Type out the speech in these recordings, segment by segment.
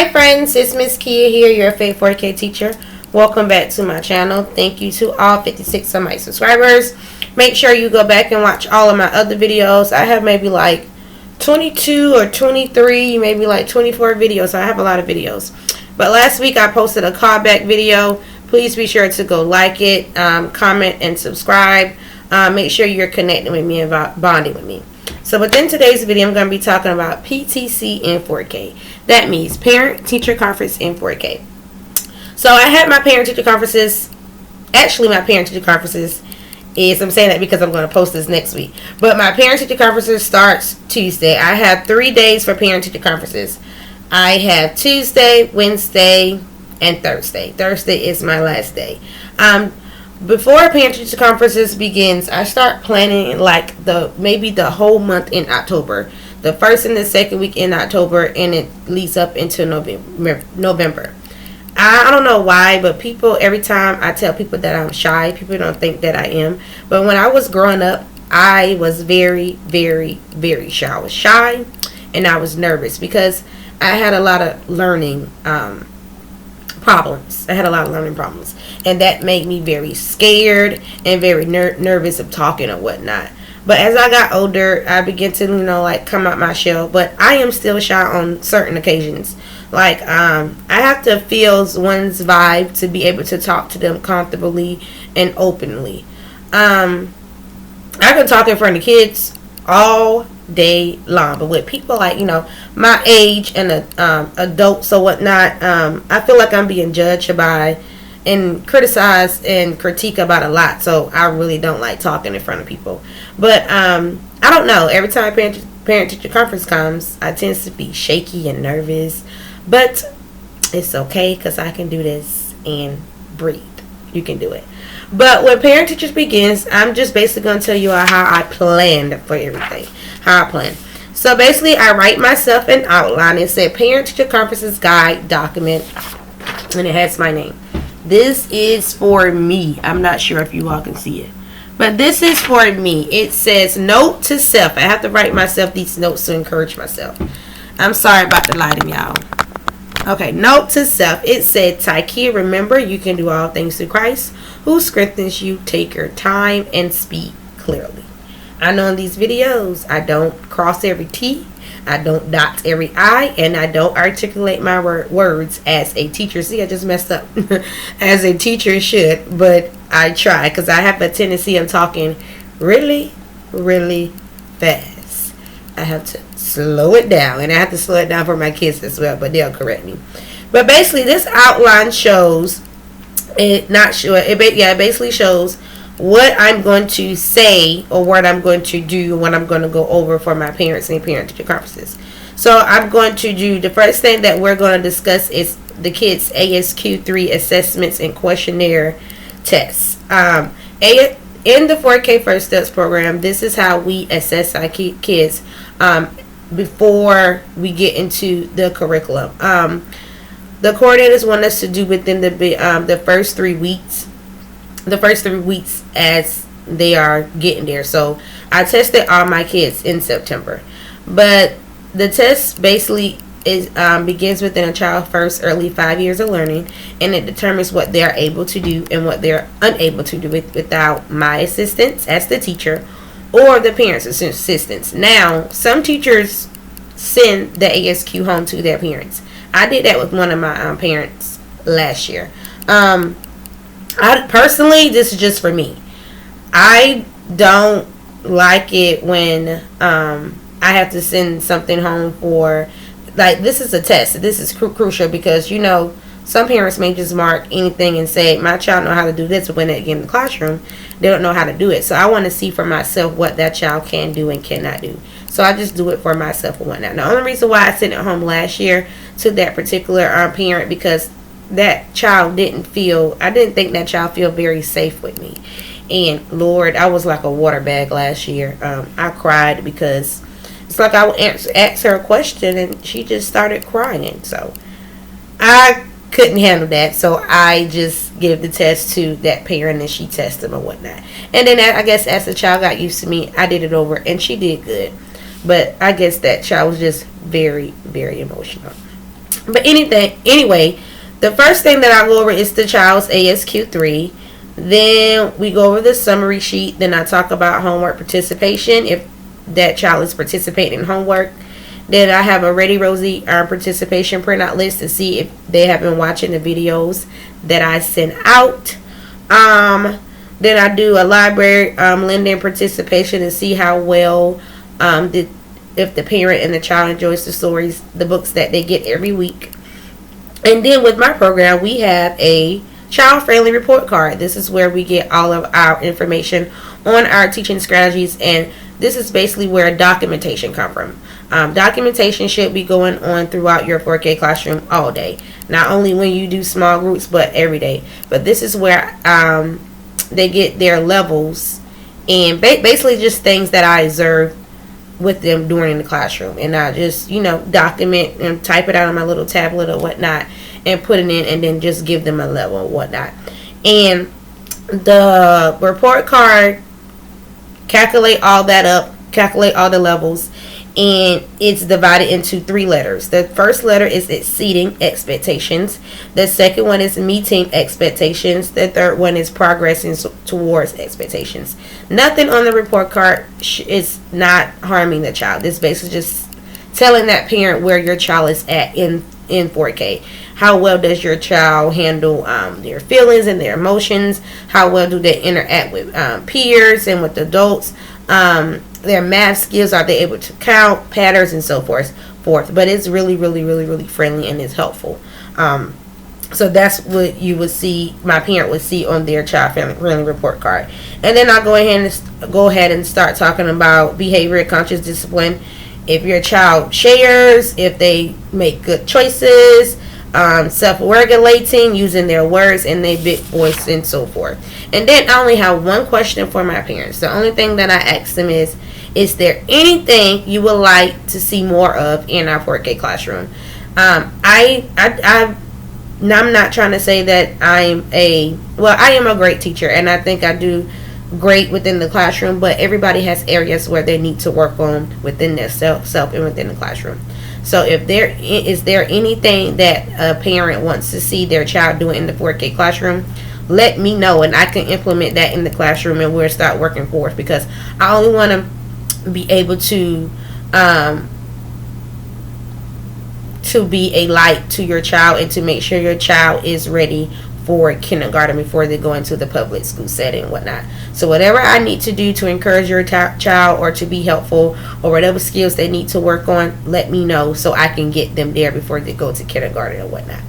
Hi friends, it's Miss Kia here, your Faith 4K teacher. Welcome back to my channel. Thank you to all 56 of my subscribers. Make sure you go back and watch all of my other videos. I have maybe like 22 or 23, maybe like 24 videos. I have a lot of videos. But last week I posted a callback video. Please be sure to go like it, comment, and subscribe. Make sure you're connecting with me and bonding with me. So within today's video, I'm going to be talking about PTC in 4K. That means Parent Teacher Conference in 4K. So I had my Parent Teacher Conferences. Actually, my Parent Teacher Conferences I'm saying that because I'm going to post this next week. But my Parent Teacher Conferences starts Tuesday. I have 3 days for Parent Teacher Conferences. I have Tuesday, Wednesday, and Thursday. Thursday is my last day. Before Parent Teacher Conferences begins, I start planning like maybe the whole month in October. The first and the second week in October, and it leads up into November. I don't know why, but people, every time I tell people that I'm shy, people don't think that I am. But when I was growing up, I was very, very, very shy. I was shy and I was nervous because I had a lot of learning problems. And that made me very scared and very nervous of talking or whatnot. But as I got older, I began to, come out my shell. But I am still shy on certain occasions. I have to feel one's vibe to be able to talk to them comfortably and openly. I can talk in front of kids all day long, but with people my age and adults or whatnot, I feel like I'm being judged by and criticized and critique about a lot, so I really don't like talking in front of people. But I don't know, every time parent teacher conference comes, I tend to be shaky and nervous, but it's okay because I can do this and breathe. You can do it. But when parent teachers begins, I'm just basically going to tell you how I planned for everything. How I planned. So basically, I write myself an outline. It said Parent Teacher Conferences Guide document, and it has my name. This is for me. I'm not sure if you all can see it, but this is for me. It says note to self. I have to write myself these notes to encourage myself. I'm sorry about the lighting, y'all. Okay, note to self. It said, Tykia, remember you can do all things through Christ who strengthens you. Take your time and speak clearly. I know in these videos, I don't cross every T, I don't dot every I, and I don't articulate my words as a teacher. See, I just messed up. As a teacher should, but I try because I have a tendency of talking really, really fast. I have to slow it down, and I have to slow it down for my kids as well, but they'll correct me. But basically, this outline shows it. It basically shows what I'm going to say or what I'm going to do, what I'm going to go over for my parents and parent teacher conferences. So I'm going to do, the first thing that we're going to discuss is the kids' ASQ3 assessments and questionnaire tests. In the 4K First Steps program, this is how we assess our kids before we get into the curriculum. The coordinators want us to do within the first 3 weeks. The first 3 weeks as they are getting there. So I tested all my kids in September, but the test basically begins within a child's first early 5 years of learning, and it determines what they are able to do and what they're unable to do without my assistance as the teacher or the parents' assistance. Now, some teachers send the ASQ home to their parents. I did that with one of my parents last year. I personally, this is just for me. I don't like it when I have to send something home for, this is a test. This is crucial because some parents may just mark anything and say my child know how to do this, but when they get in the classroom, they don't know how to do it. So I want to see for myself what that child can do and cannot do. So I just do it for myself and whatnot. The only reason why I sent it home last year to that particular parent because that child I didn't think that child feel very safe with me. And Lord, I was like a water bag last year. I cried because it's like I would ask her a question and she just started crying. So I couldn't handle that. So I just give the test to that parent and she tested them or whatnot. And then I guess as the child got used to me, I did it over and she did good. But I guess that child was just very, very emotional. But anyway, the first thing that I go over is the child's ASQ3. Then we go over the summary sheet. Then I talk about homework participation, if that child is participating in homework. Then I have a Ready Rosie participation printout list to see if they have been watching the videos that I sent out. Then I do a library lending participation to see how well if the parent and the child enjoys the stories, the books that they get every week. And then with my program, we have a child-friendly report card. This is where we get all of our information on our teaching strategies, and this is basically where documentation comes from. Documentation should be going on throughout your 4K classroom all day, not only when you do small groups, but every day. But this is where they get their levels and basically just things that I observe with them during the classroom, and I just document and type it out on my little tablet or whatnot and put it in, and then just give them a level or whatnot. And the report card calculate all that up, calculate all the levels, and it's divided into 3 letters. The first letter is exceeding expectations. The second one is meeting expectations. The third one is progressing towards expectations. Nothing on the report card is not harming the child. It's basically just telling that parent where your child is at in 4K. How well does your child handle their feelings and their emotions? How well do they interact with peers and with adults? Their math skills, are they able to count, patterns, and so forth. But it's really, really, really, really friendly, and it's helpful. So that's what you would see, my parent would see on their child friendly report card. And then I'll go ahead and start talking about behavior, conscious discipline. If your child shares, if they make good choices, self-regulating, using their words and their big voice, and so forth. And then I only have one question for my parents. The only thing that I ask them is there anything you would like to see more of in our 4K classroom? I'm not trying to say that I am a great teacher, and I think I do great within the classroom, but everybody has areas where they need to work on within their self and within the classroom. So if there is anything that a parent wants to see their child doing in the 4K classroom, let me know, and I can implement that in the classroom, and we'll start working forward, because I only want to be able to be a light to your child and to make sure your child is ready for kindergarten before they go into the public school setting and whatnot. So whatever I need to do to encourage your child or to be helpful, or whatever skills they need to work on, let me know so I can get them there before they go to kindergarten and whatnot.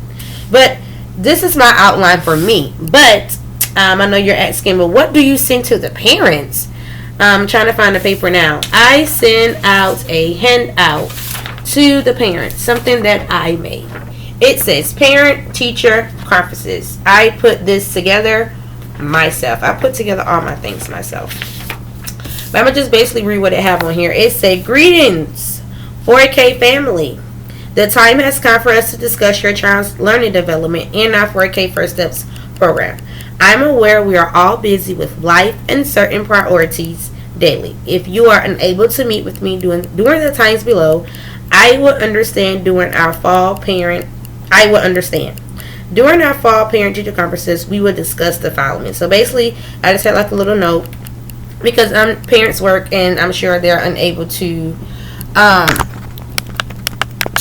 But this is my outline for me. But I know you're asking, but what do you send to the parents? I'm trying to find the paper now. I send out a handout to the parents, something that I made. It says parent teacher conferences. I put this together myself. I put together all my things myself. But I'm going to just basically read what it have on here. It says, greetings 4K family. The time has come for us to discuss your child's learning development in our 4K First Steps program. I'm aware we are all busy with life and certain priorities daily. If you are unable to meet with me during the times below, I will understand during our fall parent teacher conferences, we will discuss the following. So basically, I just had like a little note, because parents work and I'm sure they're unable to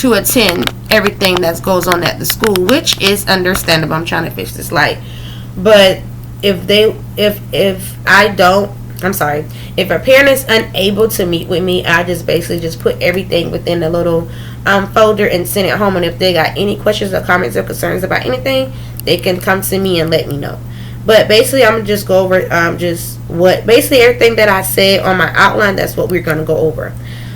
attend everything that goes on at the school, which is understandable. I'm trying to fix this light. But if a parent is unable to meet with me, I just basically just put everything within a little folder and send it home. And if they got any questions or comments or concerns about anything, they can come to me and let me know. But basically, I'm gonna just go over basically everything that I said on my outline. That's what we're gonna go over.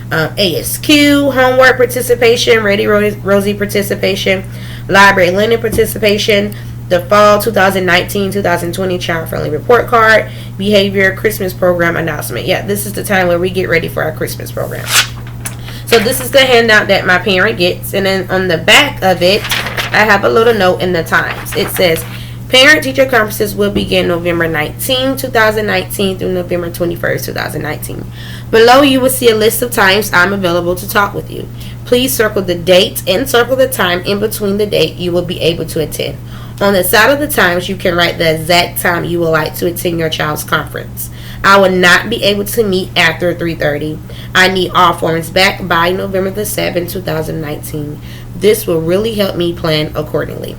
ASQ, homework participation, Ready Rosie participation, library lending participation, the fall 2019-2020 child friendly report card, behavior, Christmas program announcement. Yeah, this is the time where we get ready for our Christmas program. So this is the handout that my parent gets, and then on the back of it, I have a little note in the times. It says, Parent-teacher conferences will begin November 19, 2019 through November 21st, 2019. Below you will see a list of times I'm available to talk with you. Please circle the date and circle the time in between the date you will be able to attend. On the side of the times, you can write the exact time you would like to attend your child's conference. I will not be able to meet after 3:30. I need all forms back by November the 7th, 2019. This will really help me plan accordingly.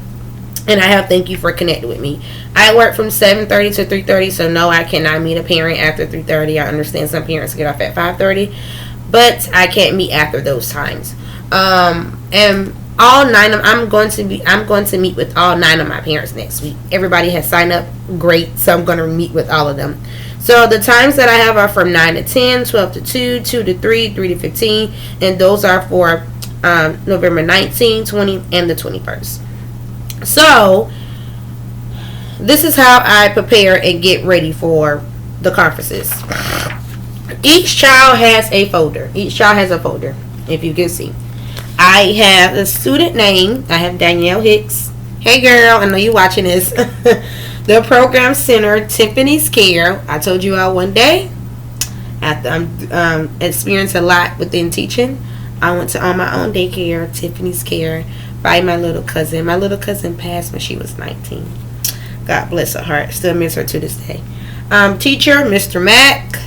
And I have thank you for connecting with me. I work from 7:30 to 3:30, so no, I cannot meet a parent after 3:30. I understand some parents get off at 5:30, but I can't meet after those times. And all 9 of I'm going to meet with all 9 of my parents next week. Everybody has signed up, great, so I'm going to meet with all of them. So the times that I have are from 9 to 10, 12 to 2, 2 to 3, 3 to 15, and those are for November 19, 20, and the 21st. So this is how I prepare and get ready for the conferences. Each child has a folder. If you can see. I have the student name. I have Danielle Hicks. Hey girl, I know you're watching this. The program center, Tiffany's Care. I told you all one day, after I'm experienced a lot within teaching, I went to own my own daycare, Tiffany's Care, by my little cousin. My little cousin passed when she was 19. God bless her heart. Still miss her to this day. Teacher, Mr. Mack,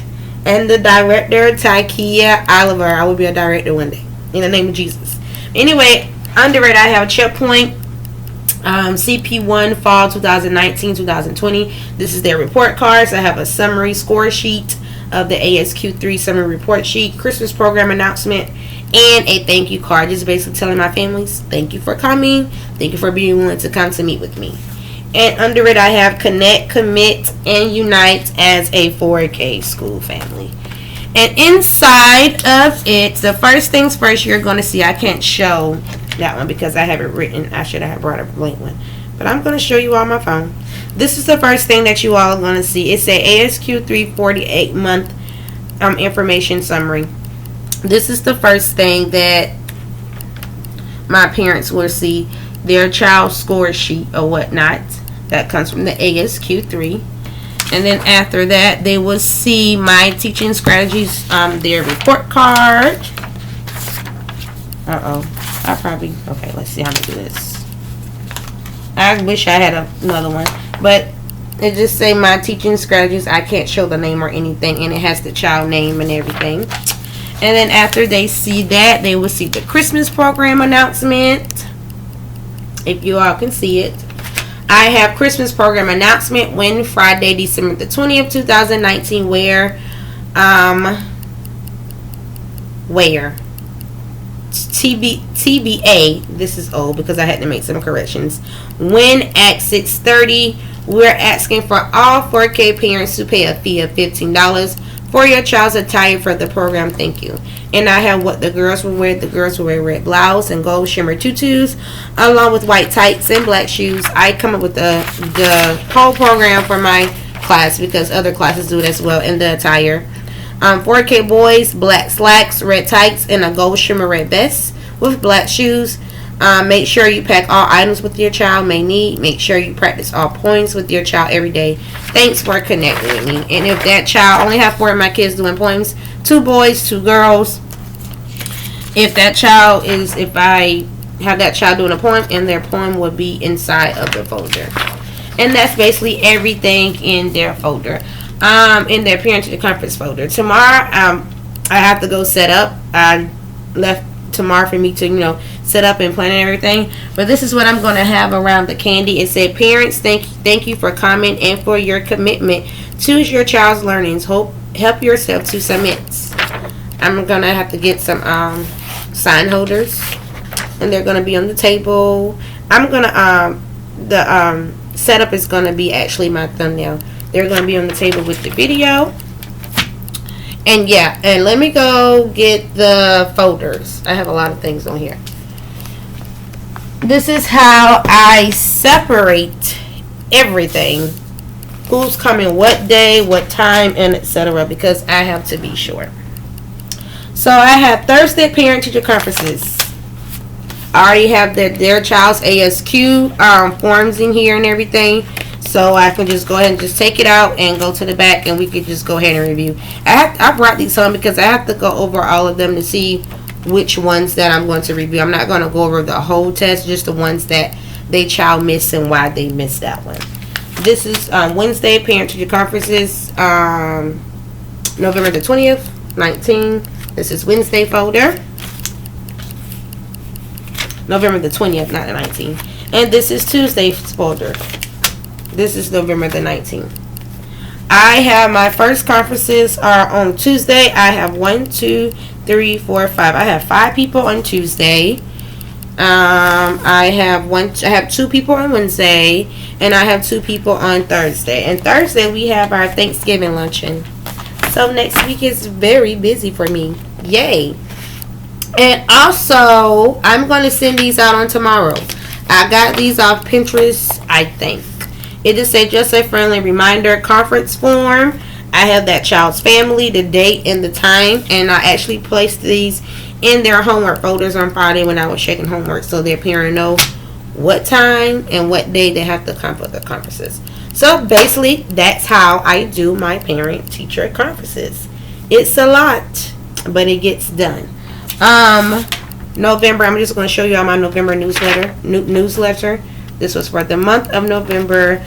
and the director, Tykia Oliver. I will be a director one day, in the name of Jesus. Anyway, under it I have Checkpoint, CP1 Fall 2019-2020. This is their report cards. I have a summary score sheet of the ASQ3 summary report sheet, Christmas program announcement, and a thank you card. Just basically telling my families, thank you for coming. Thank you for being willing to come to meet with me. And under it I have Connect, Commit, and Unite as a 4K school family. And inside of it, the first things first, you're going to see, I can't show that one because I have it written. I should have brought a blank one. But I'm going to show you on my phone. This is the first thing that you all are going to see. It's a ASQ 348 month information summary. This is the first thing that my parents will see. Their child score sheet or whatnot. That comes from the ASQ 3. And then after that, they will see my teaching strategies, their report card. Okay, let's see how to do this. I wish I had another one. But it just say my teaching strategies. I can't show the name or anything. And it has the child name and everything. And then after they see that, they will see the Christmas program announcement. If you all can see it. I have Christmas program announcement when Friday, December the 20th, 2019, where TBA, this is old because I had to make some corrections. When at 6:30, we're asking for all 4K parents to pay a fee of $15 for your child's attire for the program. Thank you. And I have what the girls will wear. The girls will wear red blouse and gold shimmer tutus, along with white tights and black shoes. I come up with the whole program for my class because other classes do it as well in the attire. 4K boys, black slacks, red tights, and a gold shimmer red vest with black shoes. Make sure you pack all items with your child may need. Make sure you practice all poems with your child every day. Thanks for connecting with me. And if that child, only have 4 of my kids doing poems, 2 boys, 2 girls. If I have that child doing a poem, and their poem will be inside of the folder. And that's basically everything in their folder. In their parent conference folder. Tomorrow, I have to go set up. I left tomorrow for me to, set up and plan and everything. But this is what I'm going to have around the candy. It said, parents, thank you for coming and for your commitment to your child's learnings. Help yourself to submit. I'm going to have to get some sign holders. And they're going to be on the table. I'm going to, the setup is going to be actually my thumbnail. They're going to be on the table with the video. And yeah, and let me go get the folders. I have a lot of things on here. This is how I separate everything. Who's coming what day, what time, and etc. Because I have to be sure. So I have Thursday parent-teacher conferences. I already have their child's ASQ forms in here and everything. so I can just go ahead and just take it out and go to the back, and we could just go ahead and review. I brought these home because I have to go over all of them to see which ones that I'm going to review. I'm not going to go over the whole test, just the ones that they child missed and why they missed that one. This is Wednesday, parent-teacher conferences, November the 20th, 19. This is Wednesday folder. November the 20th, not the 19th. And this is Tuesday's folder. This is November the 19th. I have my first conferences are on Tuesday. I have 1, 2, 3, 4, 5. I have 5 people on Tuesday. I have 2 people on Wednesday, and I have 2 people on Thursday. And Thursday we have our Thanksgiving luncheon. So next week is very busy for me. Yay. And also, I'm going to send these out on tomorrow. I got these off Pinterest, I think. It is just a friendly reminder conference form. I have that child's family, the date, and the time. And I actually placed these in their homework folders on Friday when I was checking homework, so their parent know what time and what day they have to come for the conferences. So basically, that's how I do my parent-teacher conferences. It's a lot, but it gets done. November, I'm just going to show you all my November newsletter. This was for the month of November.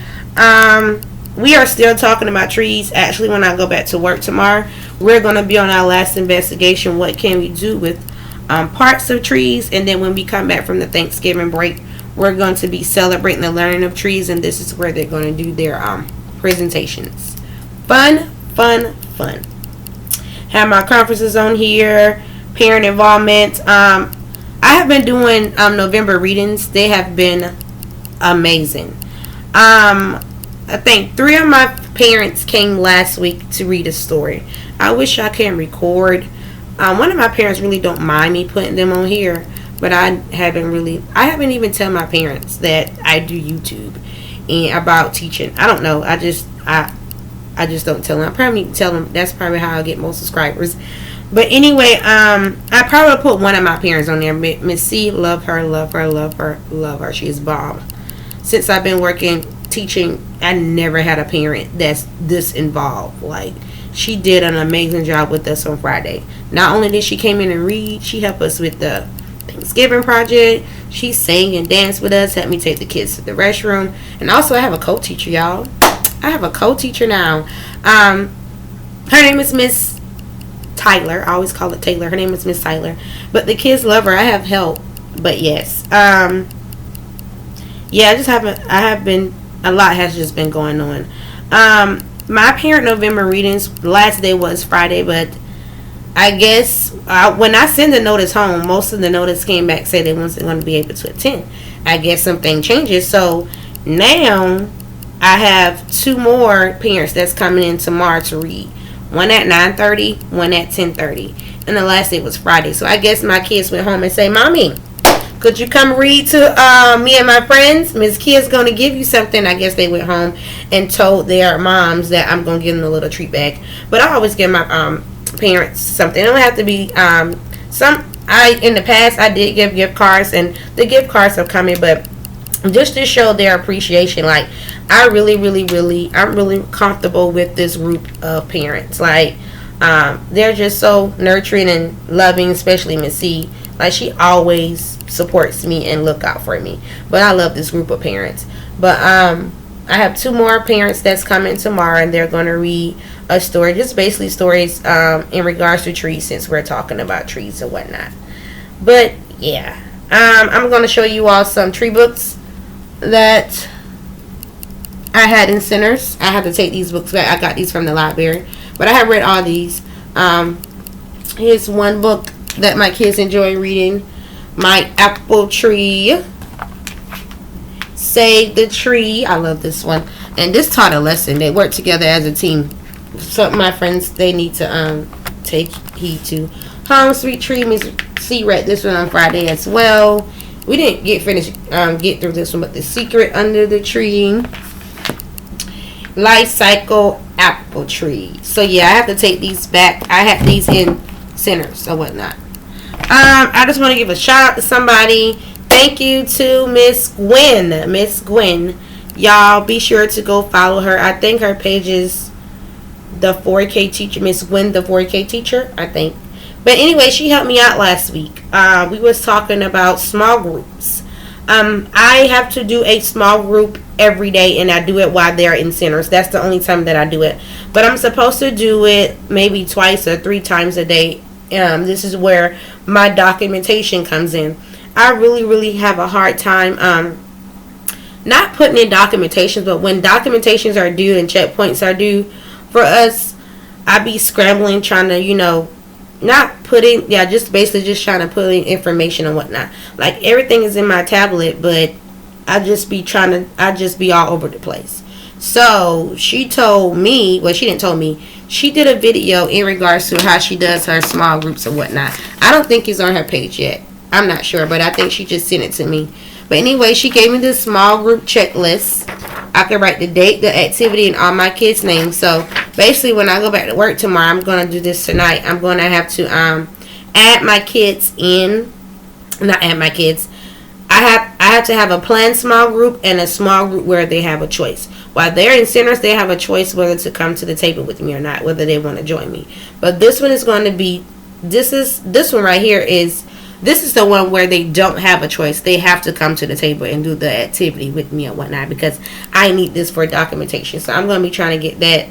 We are still talking about trees. Actually, when I go back to work tomorrow, we're going to be on our last investigation. What can we do with parts of trees? And then when we come back from the Thanksgiving break, we're going to be celebrating the learning of trees. And this is where they're going to do their presentations. Fun. Have my conferences on here. Parent involvement. I have been doing November readings. They have been amazing. I think 3 of my parents came last week to read a story. I wish I can record. One of my parents really don't mind me putting them on here, but I haven't even tell my parents that I do YouTube and about teaching. I don't know. I just don't tell them. I probably need to tell them. That's probably how I get most subscribers. But anyway, I probably put one of my parents on there. Miss C, love her. She's bomb. Since I've been working teaching, I never had a parent that's this involved. Like, she did an amazing job with us on Friday. Not only did she came in and read, she helped us with the Thanksgiving project. She sang and danced with us, helped me take the kids to the restroom. And also, I have a co-teacher, y'all. I have a co-teacher now. Her name is Miss Tyler. I always call it Taylor. Her name is Miss Tyler. But the kids love her. I have help. But yes. Yeah, I have been, a lot has just been going on. My parent November readings, last day was Friday, but I guess when I send the notice home, most of the notice came back say they wasn't going to be able to attend. I guess something changes. So now I have 2 more parents that's coming in tomorrow to read. One at 9:30, one at 10:30. And the last day was Friday. So I guess my kids went home and say, Mommy, could you come read to me and my friends? Miss Kid's going to give you something. I guess they went home and told their moms that I'm going to give them a little treat bag. But I always give my parents something. It don't have to be in the past, I did give gift cards. And the gift cards are coming. But just to show their appreciation, like, I'm really comfortable with this group of parents. Like, they're just so nurturing and loving, especially Miss C. Like, she always supports me and look out for me. But I love this group of parents. But I have 2 more parents that's coming tomorrow, and they're going to read a story, just basically stories in regards to trees, since we're talking about trees and whatnot. But yeah, I'm going to show you all some tree books that I had in Centers. I have to take these books back. I got these from the library, but I have read all these. Here's one book that my kids enjoy reading. My Apple Tree. Save the Tree. I love this one. And this taught a lesson. They work together as a team. Some of my friends, they need to take heed to. Home Sweet Tree. Miss C read this one on Friday as well. We didn't get through this one, but The Secret Under the Tree. Life Cycle Apple Tree. So yeah, I have to take these back. I have these in Centers or whatnot. I just want to give a shout out to somebody. Thank you to Miss Gwen. Miss Gwen Y'all be sure to go follow her. I think her page is the 4K teacher, Miss Gwen, the 4K teacher, I think. But anyway, she helped me out last week. We was talking about small groups. I have to do a small group every day, and I do it while they're in centers. That's the only time that I do it. But I'm supposed to do it maybe twice or 3 times a day. This is where my documentation comes in. I really have a hard time not putting in documentations, but when documentations are due and checkpoints are due for us, I be scrambling trying to, not putting, just basically just trying to put in information and whatnot. Like, everything is in my tablet, but I just be all over the place. So she told me, well, she didn't tell me, she did a video in regards to how she does her small groups and whatnot. I don't think it's on her page yet. I'm not sure, but I think she just sent it to me. But anyway, she gave me this small group checklist. I can write the date, the activity, and all my kids' names. So basically, when I go back to work tomorrow, I'm going to do this tonight. I'm going to have to add my kids in. Not add my kids. I have to have a planned small group and a small group where they have a choice. While they're in centers, they have a choice whether to come to the table with me or not, whether they want to join me. But this one is going to be, this one right here is, this is the one where they don't have a choice. They have to come to the table and do the activity with me and whatnot, because I need this for documentation. So I'm going to be trying to get that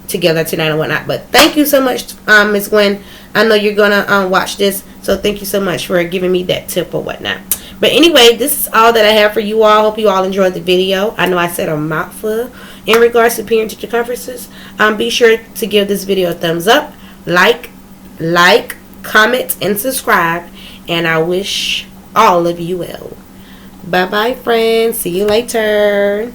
together tonight and whatnot. But thank you so much, Miss Gwen. I know you're going to watch this, so thank you so much for giving me that tip or whatnot. But anyway, this is all that I have for you all. Hope you all enjoyed the video. I know I said a mouthful in regards to parent-teacher conferences. Be sure to give this video a thumbs up, like, comment, and subscribe. And I wish all of you well. Bye-bye, friends. See you later.